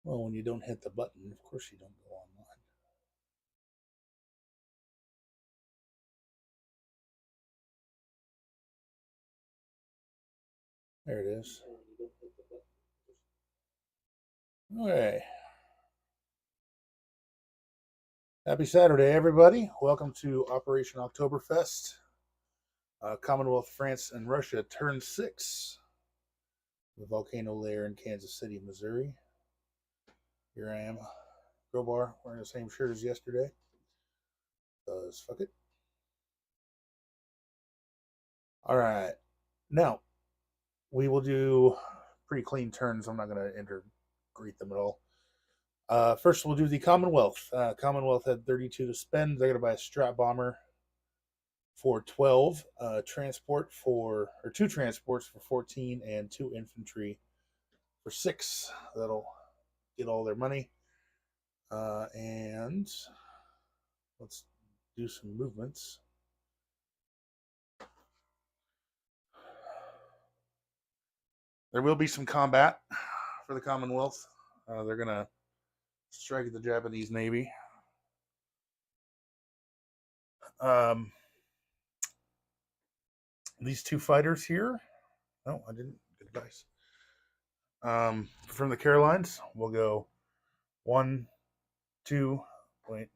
Well, when you don't hit the button, of course you don't go online. There it is. Okay. Happy Saturday, everybody. Welcome to Operation Oktoberfest. Commonwealth, France, and Russia turn 6. The volcano lair in Kansas City, Missouri. Here I am, Crowbar, wearing the same shirt as yesterday. Fuck it. All right. Now, we will do pretty clean turns. I'm not going to integrate them at all. First, we'll do the Commonwealth. Commonwealth had 32 to spend. They're going to buy a strap bomber for 12, transport for, or 2 transports for 14, and 2 infantry for 6. That'll get all their money. And let's do some movements. There will be some combat for the Commonwealth. They're going to strike the Japanese Navy. These 2 fighters here. No, I didn't. Good dice. From the Carolines, we'll go 1, 2, wait,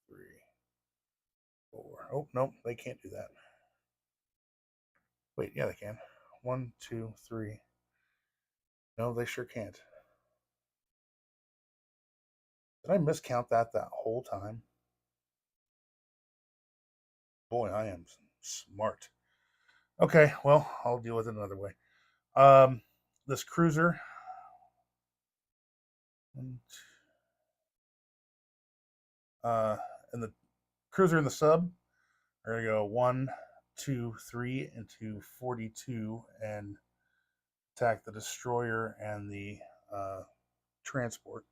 3, 4. Oh, no, they can't do that. Wait, yeah, they can. 1, 2, 3. No, they sure can't. Did I miscount that whole time? Boy, I am smart. Okay, well, I'll deal with it another way. This cruiser. And the cruiser and the sub are going to go 1, 2, 3 into 42 and attack the destroyer and the transport.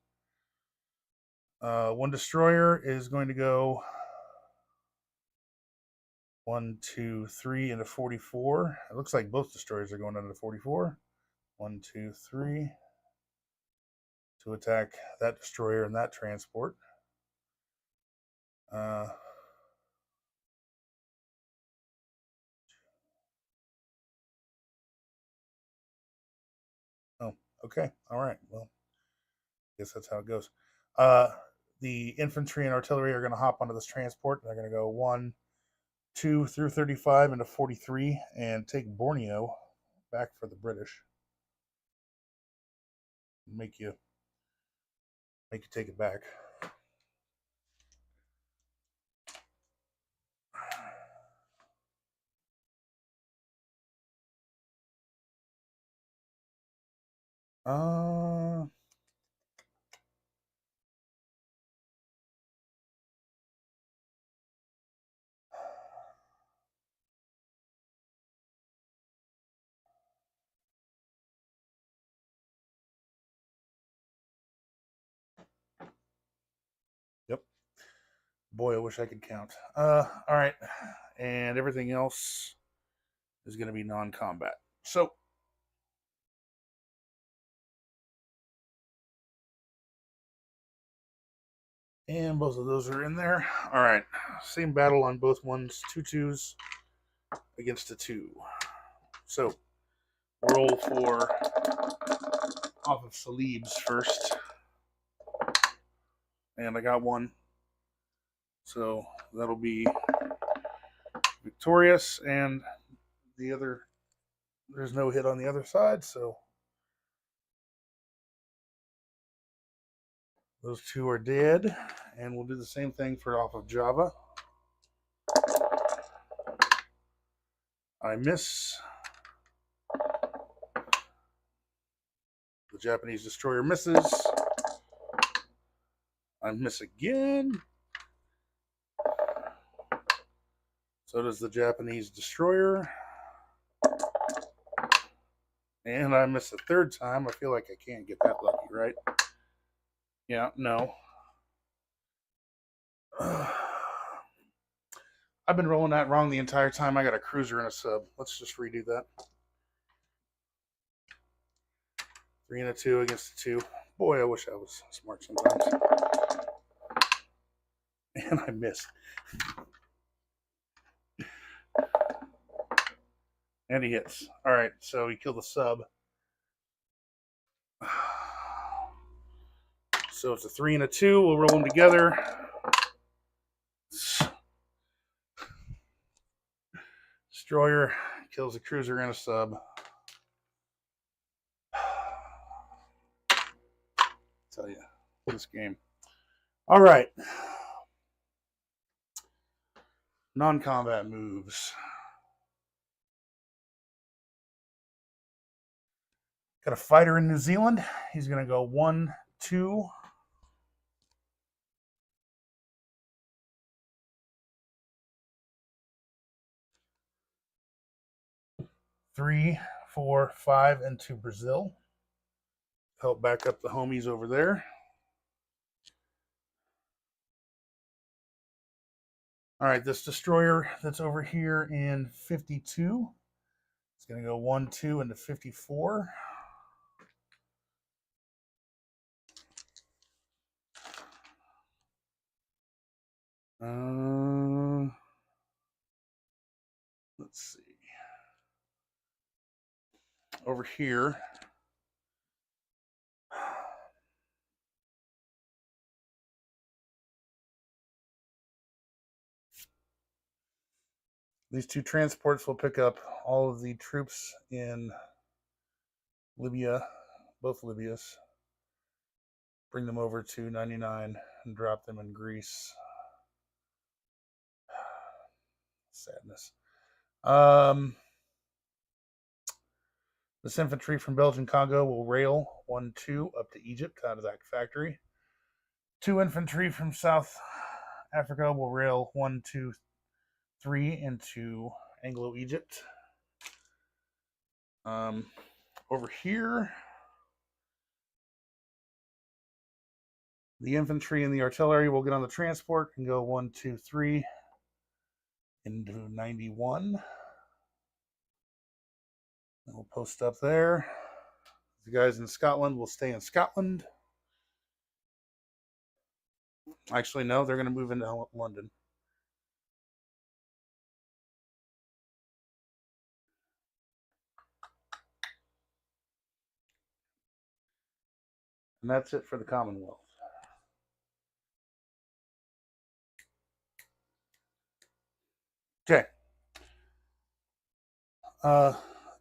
1 destroyer is going to go 1, 2, 3 into 44. It looks like both destroyers are going into 44. 1, 2, 3 to attack that destroyer and that transport. Oh, okay. All right. Well, I guess that's how it goes. The infantry and artillery are going to hop onto this transport. They're going to go 1, 2 through 35 into 43 and take Borneo back for the British. Make you take it back. Yep. Boy, I wish I could count. All right. And everything else is going to be non-combat. So, and both of those are in there. All right. Same battle on both ones. 2 2s against a 2. So, roll for off of Salib's first. And I got 1. So, that'll be victorious. And the other, there's no hit on the other side. So, those 2 are dead. And we'll do the same thing for off of Java. I miss. The Japanese destroyer misses. I miss again. So does the Japanese destroyer. And I miss a 3rd time. I feel like I can't get that lucky, right? Yeah, no. I've been rolling that wrong the entire time. I got a cruiser and a sub. Let's just redo that. 3 and a 2 against a 2. Boy, I wish I was smart sometimes. And I missed. And he hits. All right, so he killed the sub. So it's a 3 and a 2. We'll roll them together. Destroyer kills a cruiser and a sub. Tell you, this game. All right. Non-combat moves. Got a fighter in New Zealand. He's going to go 1, 2. 3, 4, 5 into Brazil. Help back up the homies over there. All right, this destroyer that's over here in 52. It's going to go 1, 2 into 54. Let's see. Over here. These 2 transports will pick up all of the troops in Libya, both Libyas. Bring them over to 99 and drop them in Greece. Sadness. This infantry from Belgian Congo will rail 1, 2 up to Egypt out of that factory. 2 infantry from South Africa will rail 1, 2, 3 into Anglo-Egypt. Over here, the infantry and the artillery will get on the transport and go 1, 2, 3 into 91. And we'll post up there. The guys in Scotland will stay in Scotland. Actually, no, they're going to move into London. And that's it for the Commonwealth. Okay.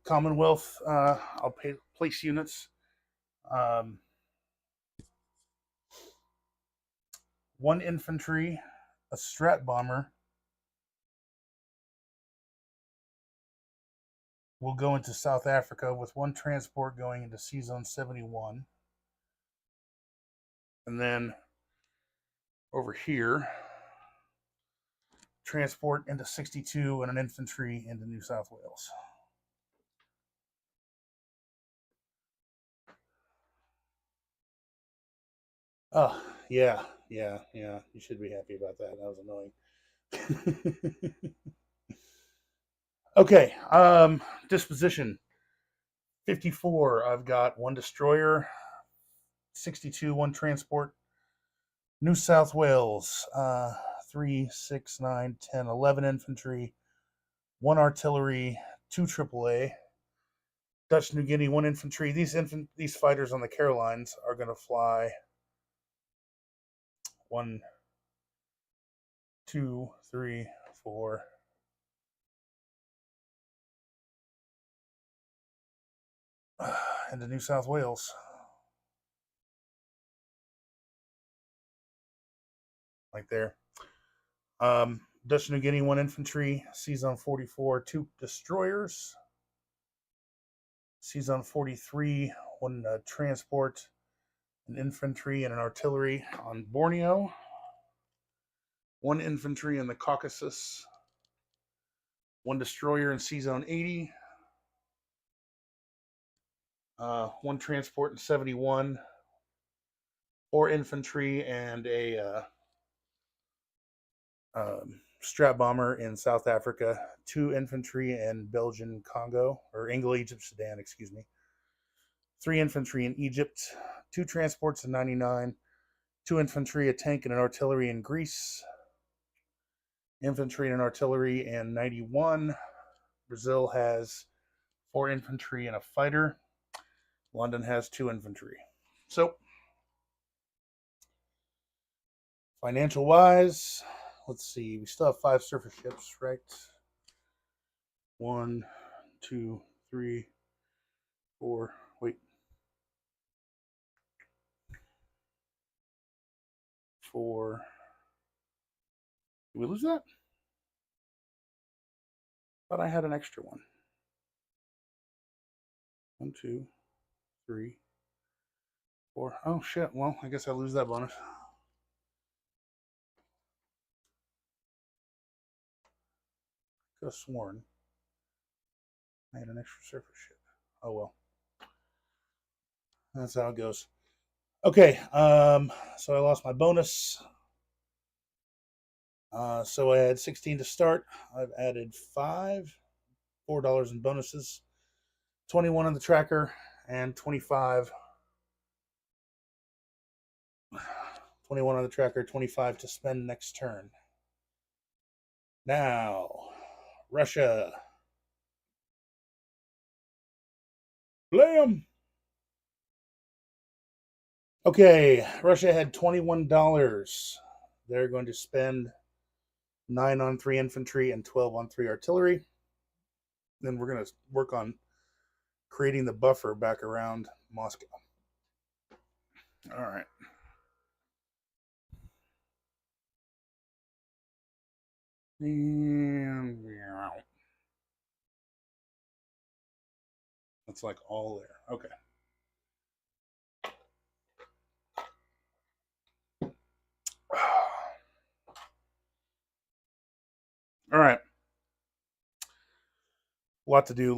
Commonwealth, I'll place units. 1 infantry, a Strat bomber will go into South Africa with 1 transport going into Sea Zone 71. And then over here, transport into 62 and an infantry into New South Wales. Oh, yeah. You should be happy about that. That was annoying. Okay, disposition. 54, I've got 1 destroyer. 62, 1 transport. New South Wales, 3, 6, 9, 10, 11 infantry. 1 artillery, 2 AAA. Dutch New Guinea, 1 infantry. These fighters on the Carolines are going to fly 1, 2, 3, 4. Into New South Wales. Like there. Dutch New Guinea, 1 infantry. Sea Zone 44, 2 destroyers. Sea Zone 43, 1 transport, an infantry, and an artillery on Borneo. 1 infantry in the Caucasus. 1 destroyer in Sea Zone 80. 1 transport in 71. 4 infantry and a Strat bomber in South Africa. 2 infantry in Belgian Congo, or Anglo-Egypt Sudan, excuse me. 3 infantry in Egypt, 2 transports in 99, 2 infantry, a tank, and an artillery in Greece, infantry and an artillery in 91. Brazil has 4 infantry and a fighter. London has 2 infantry. So, financial wise, let's see, we still have 5 surface ships, right? 1, 2, 3, 4. Wait. 4. Did we lose that? Thought I had an extra one. 1, 2, 3, 4. Oh shit. Well, I guess I lose that bonus. Could have sworn I had an extra surface ship. Oh well. That's how it goes. Okay. So I lost my bonus. So I had 16 to start. I've added $4 in bonuses, 21 on the tracker, and 21 on the tracker, 25 to spend next turn. Now, Russia. Blam! Okay, Russia had $21. They're going to spend 9 on 3 infantry and 12 on 3 artillery. Then we're going to work on creating the buffer back around Moscow. All right. That's like all there. Okay. All right. Lot to do.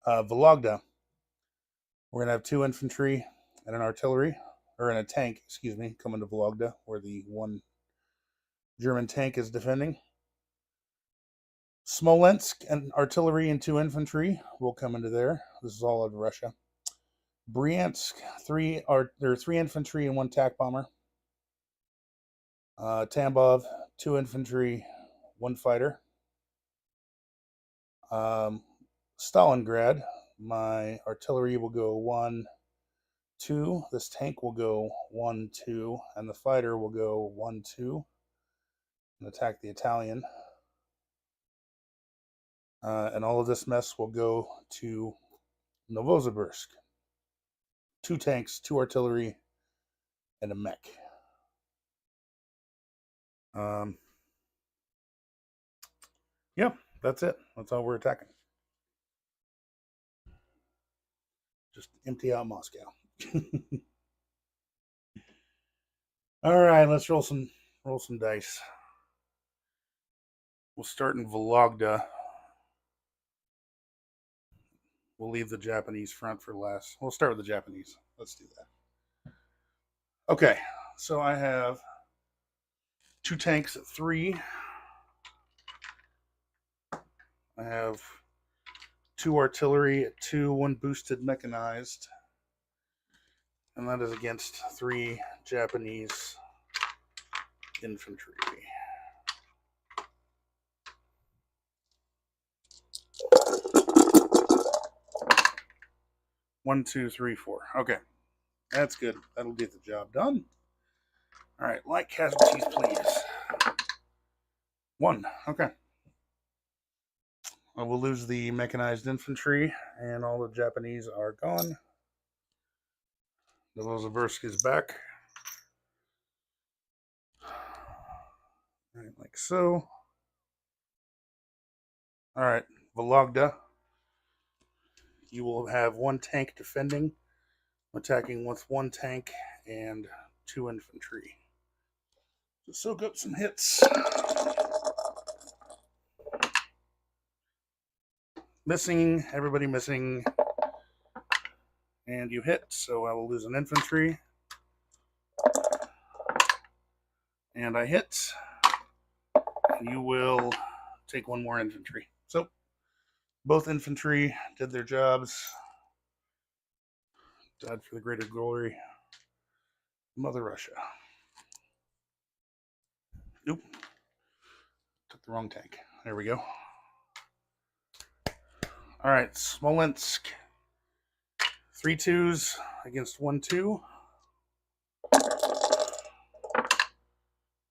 Vologda. We're going to have 2 infantry and an artillery, or in a tank, excuse me, coming to Vologda, where the 1 German tank is defending. Smolensk and artillery and 2 infantry will come into there. This is all of Russia. Bryansk, 3 infantry and 1 TAC bomber. Tambov, 2 infantry, 1 fighter. Stalingrad, my artillery will go 1, 2. This tank will go 1, 2, and the fighter will go 1, 2 and attack the Italian. And all of this mess will go to Novosibirsk. 2 tanks, 2 artillery, and a mech. Yeah, that's it. That's all we're attacking. Just empty out Moscow. All right, let's roll some dice. We'll start in Vologda. We'll leave the Japanese front for last. We'll start with the Japanese. Let's do that. Okay, so I have 2 tanks at 3. I have 2 artillery at 2, 1 boosted mechanized. And that is against 3 Japanese infantry. 1, 2, 3, 4. Okay, that's good. That'll get the job done. All right, light casualties, please. 1. Okay. I will lose the mechanized infantry, and all the Japanese are gone. Novosibirsk is back. All right, like so. All right, Vologda. You will have 1 tank defending, attacking with 1 tank and 2 infantry. So soak up some hits. Missing, everybody missing. And you hit, so I will lose an infantry. And I hit. And you will take 1 more infantry. So Both infantry did their jobs. Died for the greater glory. Mother Russia. Nope. Took the wrong tank. There we go. All right, Smolensk. 3 2s against 1 2.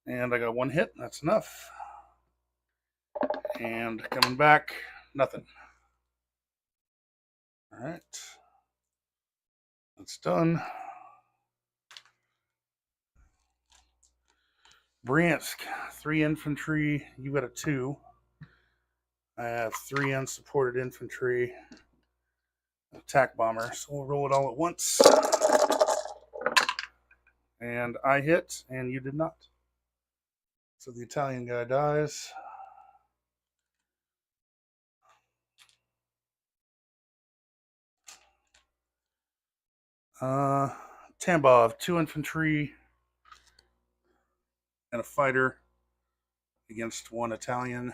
And I got 1 hit. That's enough. And coming back, nothing. All right. That's done. Bryansk, 3 infantry. You got a 2. I have 3 unsupported infantry. Attack bomber. So we'll roll it all at once. And I hit, and you did not. So the Italian guy dies. Tambov, 2 infantry and a fighter against 1 Italian.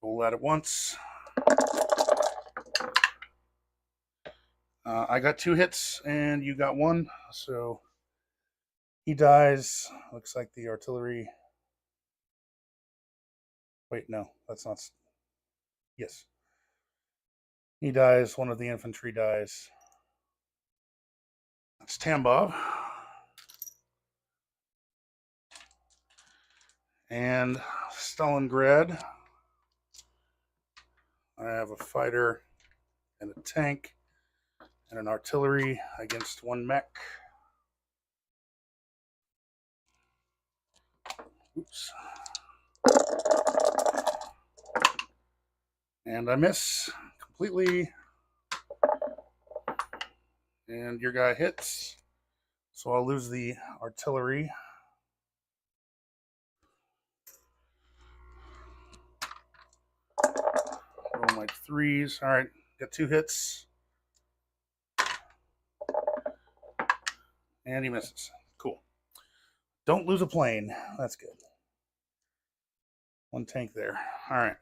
Roll that at once. I got 2 hits and you got 1, so he dies. Looks like the artillery. Wait, no, that's not. Yes. He dies. 1 of the infantry dies. That's Tambov. And Stalingrad. I have a fighter and a tank and an artillery against 1 mech. Oops. And I miss completely. And your guy hits. So I'll lose the artillery. Roll my 3s. All right, got 2 hits. And he misses. Cool. Don't lose a plane. That's good. 1 tank there. All right.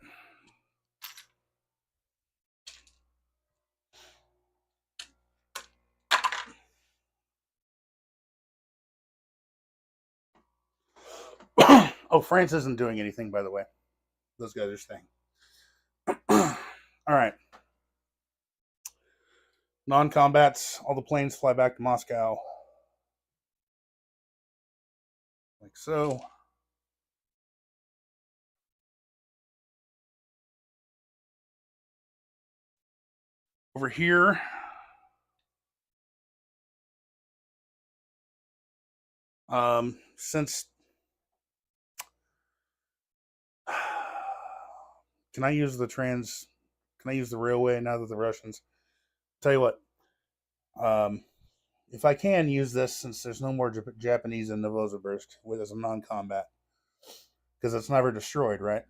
Oh, France isn't doing anything, by the way. Those guys are staying. All right. Non-combats. All the planes fly back to Moscow. Like so. Over here, since can I use the railway now that the Russians? Tell you what, if I can use this, since there's no more Japanese in Novosibirsk as a non-combat, because it's never destroyed, right?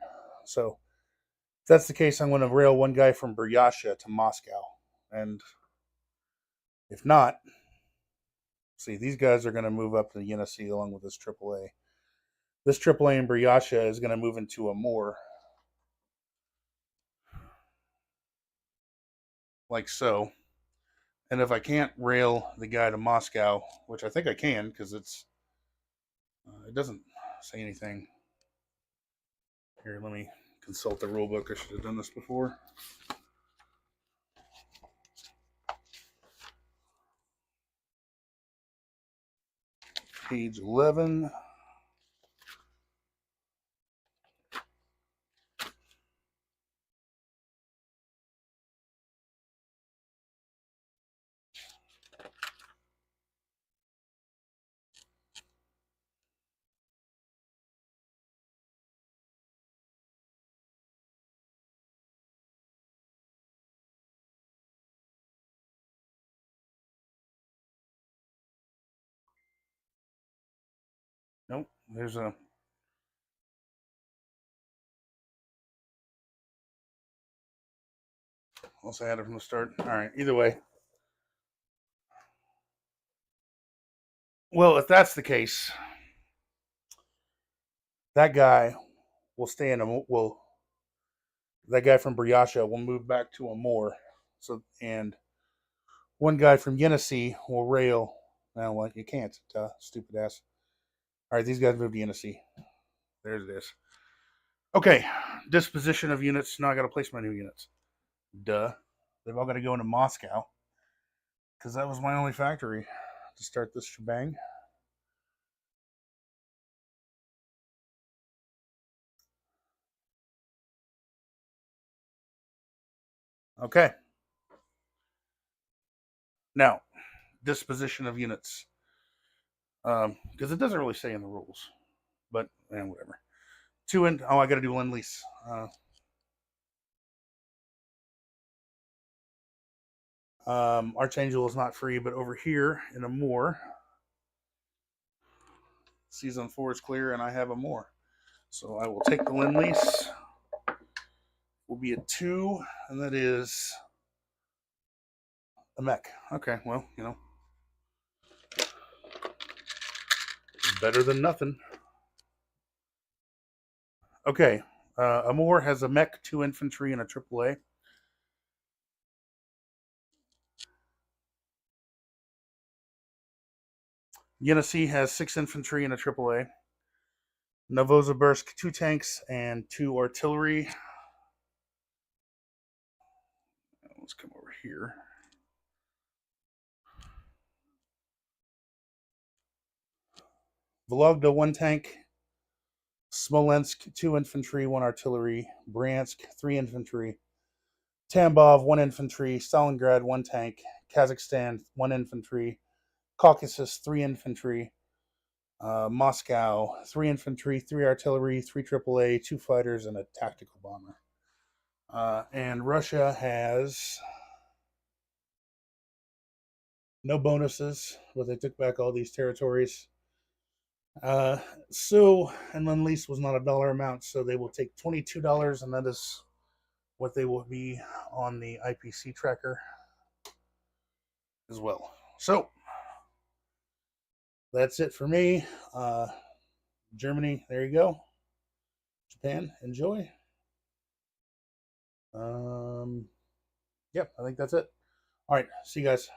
So if that's the case, I'm going to rail 1 guy from Buryasha to Moscow, and if not, see, these guys are going to move up to the Yenisei along with this AAA. This AAA in Buryasha is going to move into Amur, like so. And if I can't rail the guy to Moscow, which I think I can, because it doesn't say anything. Here, let me consult the rule book. I should have done this before. Page 11. Nope, there's a. Unless I had it from the start. All right, either way. Well, if that's the case, that guy will stay in a will That guy from Briasha will move back to Amur. So, and one guy from Yenisei will rail. Now, well, you can't, stupid ass. All right, these guys moved to Yenisei. There it is. Okay, disposition of units. Now I got to place my new units. Duh. They've all got to go into Moscow because that was my only factory to start this shebang. Okay. Now, disposition of units. Because it doesn't really say in the rules, but whatever. I got to do Lend-Lease. Archangel is not free, but over here in Amur, season 4 is clear, and I have Amur. So I will take the Lend-Lease. Will be a 2, and that is a mech. Okay, well, better than nothing. Okay, Amur has a mech, 2 infantry, and a AAA. Yenisei has 6 infantry and a AAA. Novosibirsk, 2 tanks and 2 artillery. Let's come over here. Vologda, 1 tank. Smolensk, 2 infantry, 1 artillery. Bryansk, 3 infantry. Tambov, 1 infantry. Stalingrad, 1 tank. Kazakhstan, 1 infantry. Caucasus, 3 infantry. Moscow, 3 infantry, 3 artillery, 3 AAA, 2 fighters, and a tactical bomber. And Russia has no bonuses, but they took back all these territories. And Lend-Lease was not a dollar amount, so they will take $22, and that is what they will be on the IPC tracker as well. So that's it for me. Germany, there you go. Japan, enjoy. Yep, I think that's it. All right, see you guys.